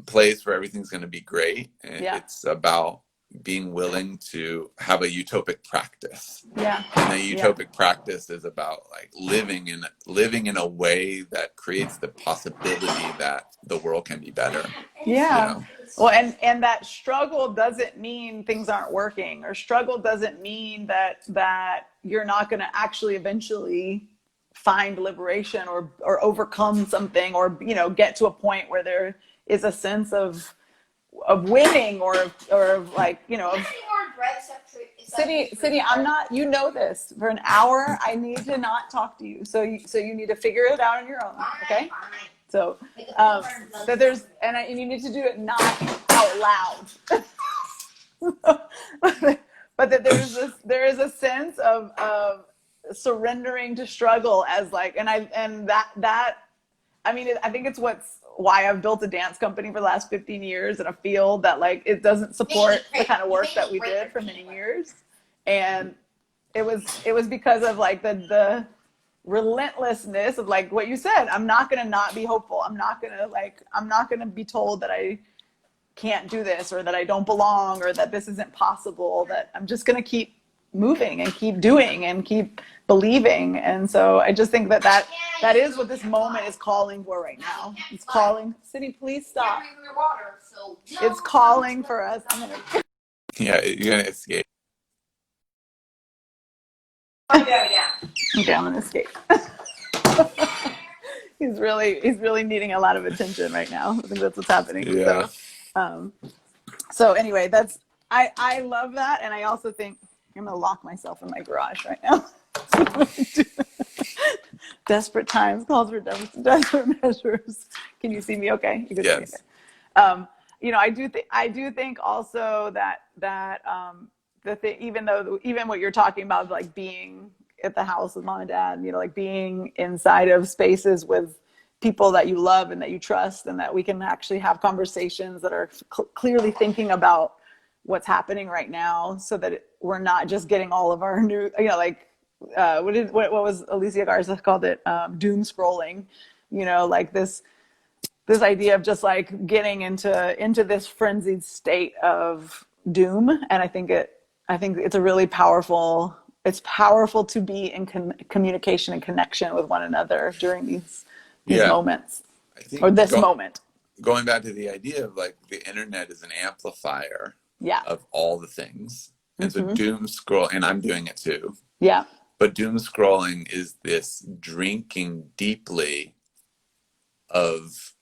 place where everything's going to be great. And it's about being willing to have a utopic practice. Yeah. And the utopic practice is about like living in a way that creates the possibility that the world can be better. Yeah. You know? Well, and that struggle doesn't mean things aren't working, or struggle doesn't mean that you're not going to actually eventually find liberation or overcome something, or, you know, get to a point where there is a sense of winning or like, you know, City, I'm not, you know this, for an hour, I need to not talk to you. So you need to figure it out on your own. Okay. So, that there's, and you need to do it not out loud, but that there is a sense of surrendering to struggle as like, I think it's why I've built a dance company for the last 15 years in a field that like it doesn't support the kind of work that we did for many years. And it was because of like the relentlessness of like what you said. I'm not going to not be hopeful. I'm not going to be told that I can't do this, or that I don't belong, or that this isn't possible, that I'm just going to keep moving and keep doing and keep believing. And so I just think that is what this moment is calling for right now. It's calling. City, please stop. It's calling for us. Yeah, you're gonna escape. Yeah. Okay, I'm gonna escape. He's really needing a lot of attention right now. I think that's what's happening. Yeah. So anyway, I love that, and I also think I'm gonna lock myself in my garage right now. Desperate times calls for desperate measures. Can you see me? Okay. You can see me okay. You know, I do think also that even what you're talking about, like being at the house with mom and dad, you know, like being inside of spaces with people that you love and that you trust, and that we can actually have conversations that are clearly thinking about what's happening right now, so that we're not just getting all of our new, you know, like what was Alicia Garza called it, doom scrolling, you know, like this idea of just like getting into this frenzied state of doom. And I think it's a really powerful. It's powerful to be in communication and connection with one another during these moments, or this moment. Going back to the idea of like the internet is an amplifier of all the things. And so doom scroll, and I'm doing it too. Yeah. But doom scrolling is this drinking deeply of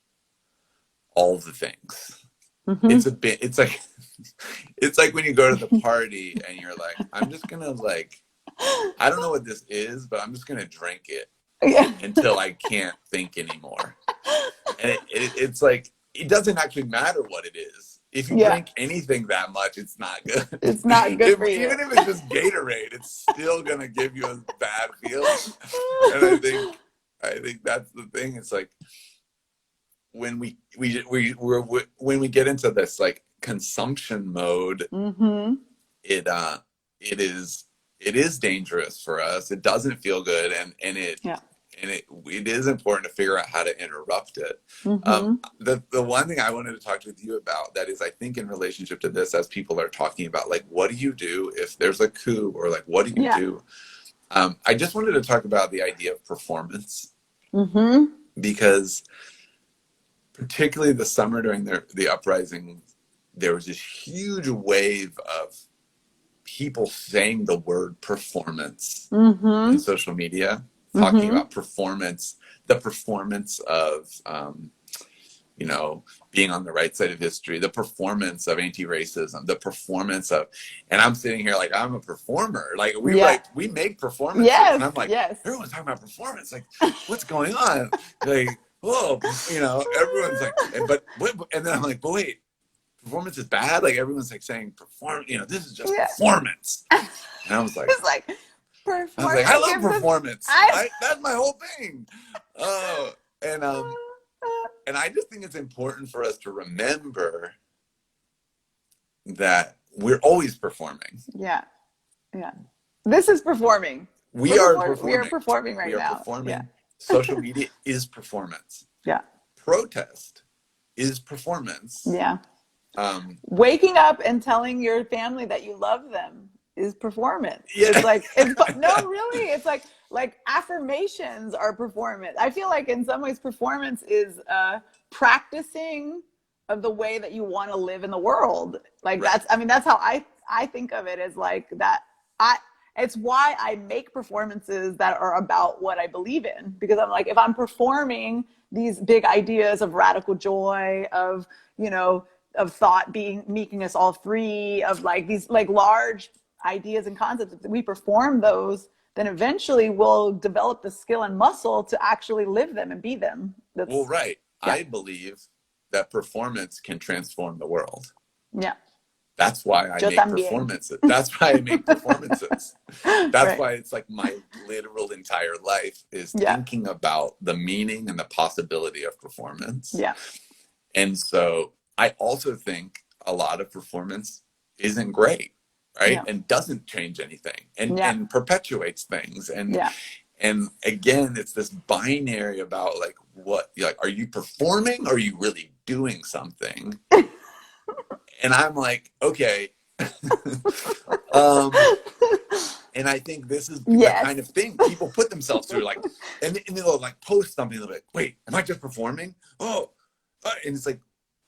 all the things. It's like when you go to the party and you're like, I'm just gonna like, I don't know what this is, but I'm just gonna drink it until I can't think anymore. And it's like, it doesn't actually matter what it is. If you drink anything that much, it's not good. It's not good for you. Even if it's just Gatorade, it's still gonna give you a bad feeling. And I think that's the thing. It's like when we get into this like consumption mode, it is dangerous for us. It doesn't feel good, and it is important to figure out how to interrupt it. The one thing I wanted to talk with you about that is, I think, in relationship to this, as people are talking about, like, what do you do if there's a coup, or like, what do you do? I just wanted to talk about the idea of performance, because particularly the summer during the uprising, there was this huge wave of people saying the word performance in social media, talking about performance, the performance of, you know, being on the right side of history, the performance of anti-racism, the performance of, and I'm sitting here like I'm a performer. Like we make performances, and I'm like, everyone's talking about performance. Like, what's going on? Like, whoa, you know, everyone's like, and then I'm like, but wait, performance is bad. Like everyone's like saying perform, you know, this is just performance. And I was like, performance. I love performance. That's my whole thing. And I just think it's important for us to remember that we're always performing. Yeah. Yeah. This is performing. We are performing. We are performing right now. We are performing. Yeah. Social media is performance. Yeah. Protest is performance. Yeah. Waking up and telling your family that you love them is performance. Yeah. It's like, no, really. It's like affirmations are performance. I feel like in some ways performance is practicing of the way that you want to live in the world. Like that's how I think of it, as like that. It's why I make performances that are about what I believe in, because I'm like, if I'm performing these big ideas of radical joy, of, you know, of thought making us all free, of like these like large ideas and concepts, if we perform those, then eventually we'll develop the skill and muscle to actually live them and be them. Well, right. Yeah. I believe that performance can transform the world. Yeah. That's why I make performances. That's why I make performances. That's why it's like my literal entire life is thinking about the meaning and the possibility of performance. Yeah. And so I also think a lot of performance isn't great, right? Yeah. And doesn't change anything and perpetuates things. And and again, it's this binary about like what, like, are you performing or are you really doing something? And I'm like, okay. And I think this is the kind of thing people put themselves through, like, and they'll like post something, they'll be like, wait, am I just performing? Oh, and it's like,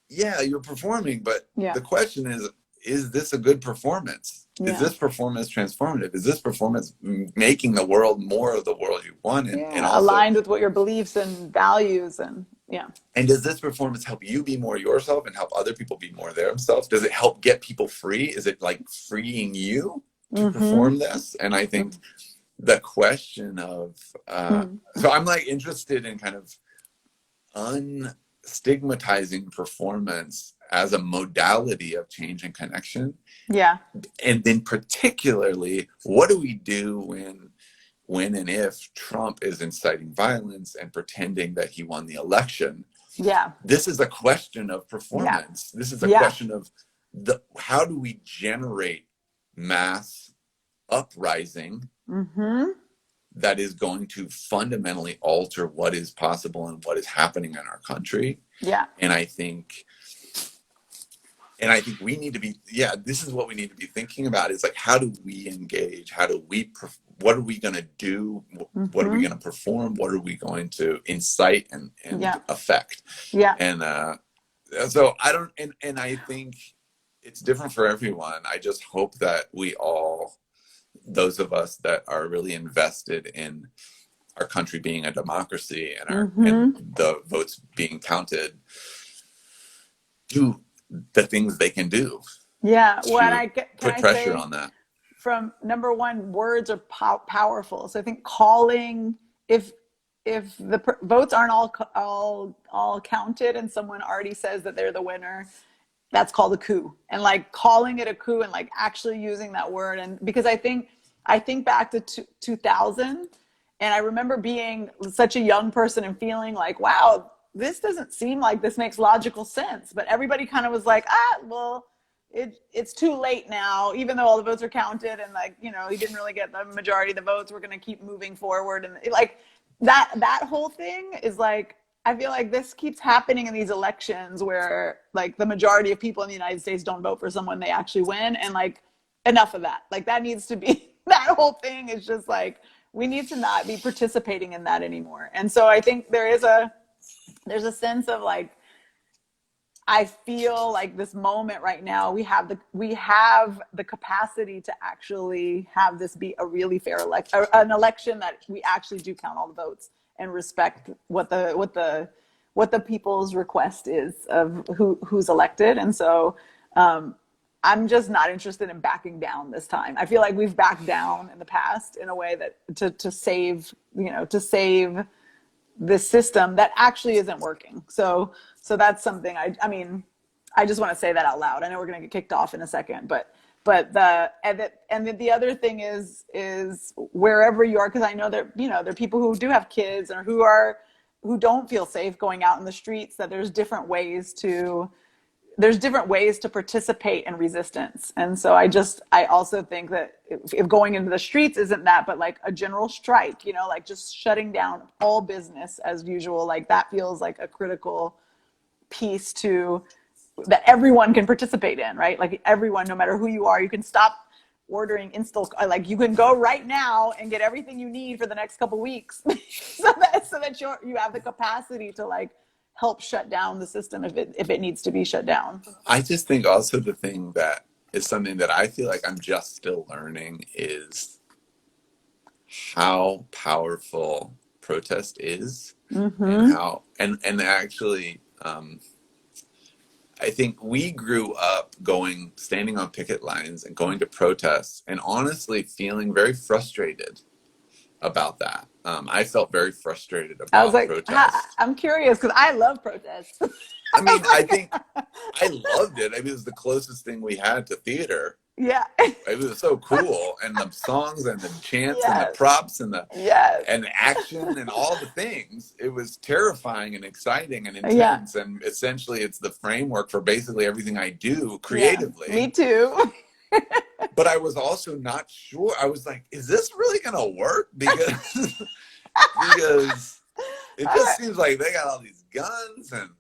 yeah, you're performing, but the question is this a good performance? Is this performance transformative? Is this performance making the world more of the world you want? And also aligned with what your beliefs and values and And does this performance help you be more yourself and help other people be more themselves? Does it help get people free? Is it like freeing you to perform this? And I think the question of, so I'm like interested in kind of unstigmatizing performance as a modality of change and connection. Yeah. And then particularly, what do we do when and if Trump is inciting violence and pretending that he won the election? Yeah. This is a question of performance. Yeah. This is a question of how do we generate mass uprising that is going to fundamentally alter what is possible and what is happening in our country. Yeah. And I think we need to be, this is what we need to be thinking about, is like, how do we engage? What are we going to do? What are we going to perform? What are we going to incite and affect? Yeah. And so I don't, and I think it's different for everyone. I just hope that we all, those of us that are really invested in our country being a democracy and and the votes being counted, do the things they can do. Yeah. Put pressure on that. From number one, words are powerful. So I think calling, if the votes aren't all counted and someone already says that they're the winner, that's called a coup. And like calling it a coup and like actually using that word. And because I think back to 2000, and I remember being such a young person and feeling like, wow, this doesn't seem like this makes logical sense. But everybody kind of was like, well, it's too late now, even though all the votes are counted and like, you know, he didn't really get the majority of the votes. We're going to keep moving forward. And like that whole thing is like, I feel like this keeps happening in these elections where like the majority of people in the United States don't vote for someone they actually win. And like, enough of that. Like that needs to be, that whole thing is just like, we need to not be participating in that anymore. And so I think there's a sense of like, I feel like this moment right now, we have the capacity to actually have this be a really fair election, an election that we actually do count all the votes and respect what the what the people's request is of who's elected. And so I'm just not interested in backing down this time. I feel like we've backed down in the past in a way that to save, to save this system that actually isn't working. So that's something I mean, I just want to say that out loud. I know we're going to get kicked off in a second, but the other thing is wherever you are, because I know there are people who do have kids or who don't feel safe going out in the streets, that there's different ways to participate in resistance. And so I also think that if going into the streets isn't that, but like a general strike, like just shutting down all business as usual, like that feels like a critical piece that everyone can participate in, right? Like everyone, no matter who you are, you can stop ordering like you can go right now and get everything you need for the next couple weeks so that you have the capacity to like help shut down the system if it needs to be shut down. I just think also the thing that is something that I feel like I'm just still learning is how powerful protest is, and how and actually I think we grew up standing on picket lines and going to protests and honestly feeling very frustrated about that. I felt very frustrated about I was like, protests. I'm curious because I love protests. I mean, I think I loved it. I mean, it was the closest thing we had to theater. Yeah. It was so cool. And the songs and the chants and the props and the action and all the things. It was terrifying and exciting and intense. And essentially it's the framework for basically everything I do creatively. Me too. But I was also not sure. I was like, is this really going to work? Because it just seems like they got all these guns and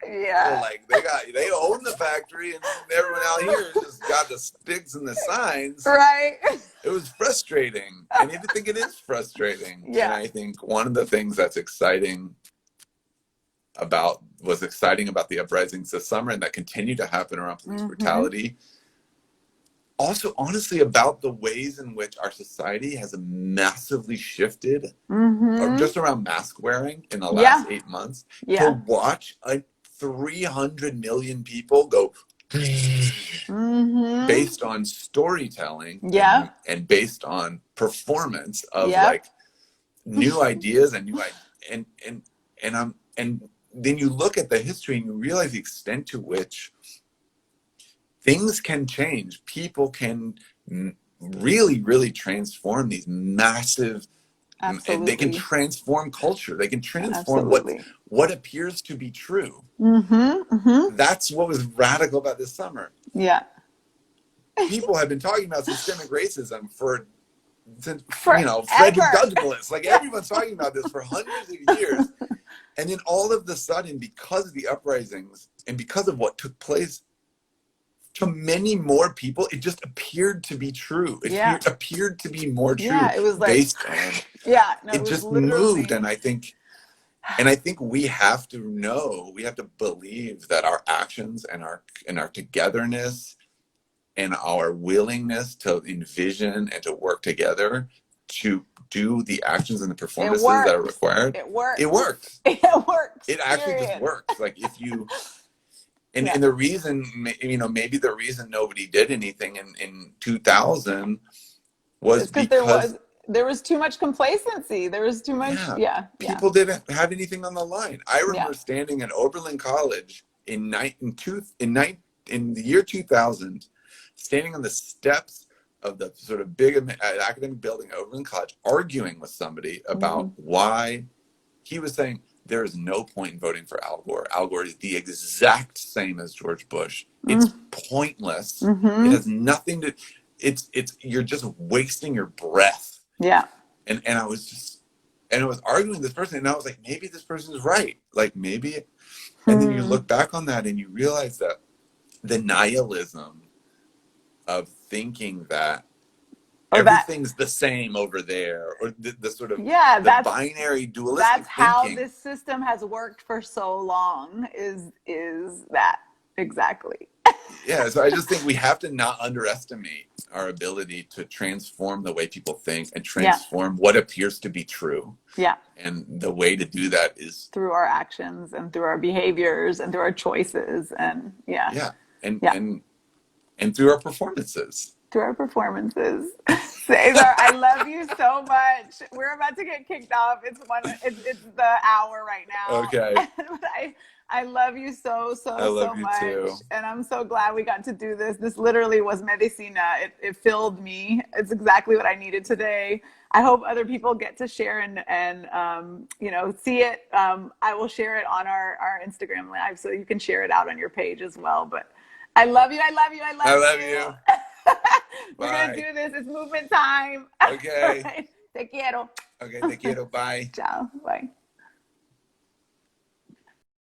like they own the factory and everyone out here just got the sticks and the signs. Right. It was frustrating. And I think it is frustrating. Yeah. And I think one of the things that's exciting about the uprisings this summer and that continue to happen around police brutality. Also, honestly, about the ways in which our society has massively shifted just around mask wearing in the last 8 months. To watch 300 million people go based on storytelling and based on performance of like new ideas and then you look at the history and you realize the extent to which things can change. People can really, really transform these massive, and they can transform culture. They can transform what appears to be true. That's what was radical about this summer. Yeah. People have been talking about systemic racism since Forever. Frederick Douglass. Like everyone's talking about this for hundreds of years. And then all of the sudden, because of the uprisings and because of what took place, to many more people, it just appeared to be true. It appeared to be more true. Yeah, it was like based on it just moved, and I think we have to believe that our actions and our togetherness and our willingness to envision and to work together to do the actions and the performances that are required. It works. It works. It works. It actually just works. Like if you. And the reason, maybe the reason nobody did anything in 2000 was because there was too much complacency. There was too much, people didn't have anything on the line. I remember standing at Oberlin College in the year 2000, standing on the steps of the sort of big academic building at Oberlin College, arguing with somebody about why he was saying, there is no point in voting for Al Gore. Al Gore is the exact same as George Bush. It's pointless. It has nothing to. You're just wasting your breath. Yeah. And I was arguing with this person, and I was like, maybe this person's right. Like maybe, and then you look back on that and you realize that the nihilism of thinking that everything's the same over there, or the sort of the binary dualistic that's how thinking. This system has worked for so long is that exactly. So I just think we have to not underestimate our ability to transform the way people think and transform what appears to be true. Yeah. And the way to do that is through our actions and through our behaviors and through our choices and and through our performances. Through our performances. Cesar, I love you so much. We're about to get kicked off. It's the hour right now. Okay. I love you so much. Too. And I'm so glad we got to do this. This literally was medicina. It filled me. It's exactly what I needed today. I hope other people get to share and see it. I will share it on our Instagram live so you can share it out on your page as well. But I love you. I love you. We're going to do this. It's movement time. Okay. Right. Te quiero. Okay, te quiero. Bye. Ciao. Bye.